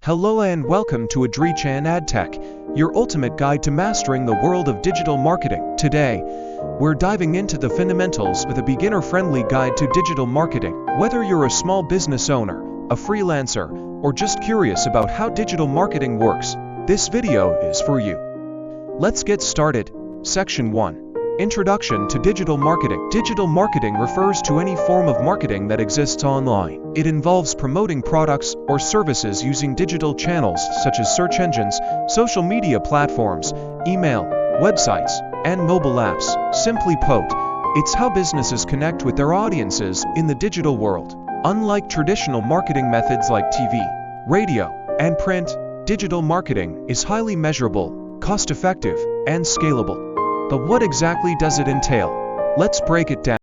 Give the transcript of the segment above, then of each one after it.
Hello and welcome to Adrichan AdTech, your ultimate guide to mastering the world of digital marketing. Today, we're diving into the fundamentals with a beginner-friendly guide to digital marketing. Whether you're a small business owner, a freelancer, or just curious about how digital marketing works, this video is for you. Let's get started. Section 1. Introduction to digital marketing. Digital marketing refers to any form of marketing that exists online. It involves promoting products or services using digital channels such as search engines, social media platforms, email, websites, and mobile apps. Simply put, it's how businesses connect with their audiences in the digital world. Unlike traditional marketing methods like TV, radio, and print, digital marketing is highly measurable, cost-effective, and scalable. But what exactly does it entail? Let's break it down.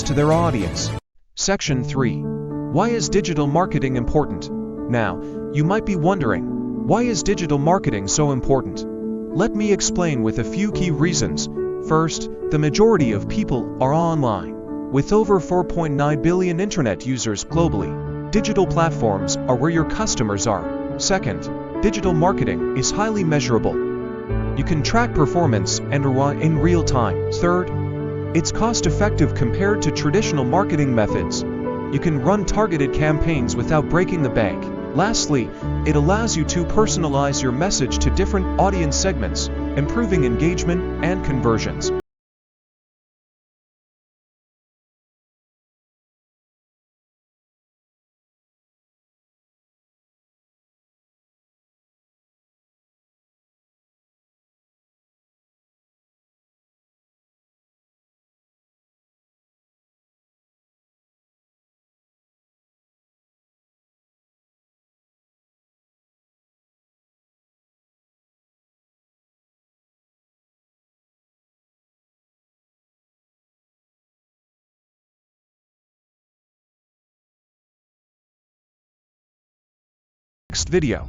To their audience. Section 3. Why is digital marketing important? Now, you might be wondering, why is digital marketing so important? Let me explain with a few key reasons. First, the majority of people are online. With over 4.9 billion internet users globally, digital platforms are where your customers are. Second, digital marketing is highly measurable. You can track performance and ROI in real time. Third, it's cost-effective compared to traditional marketing methods. You can run targeted campaigns without breaking the bank. Lastly, it allows you to personalize your message to different audience segments, improving engagement and conversions. Next video.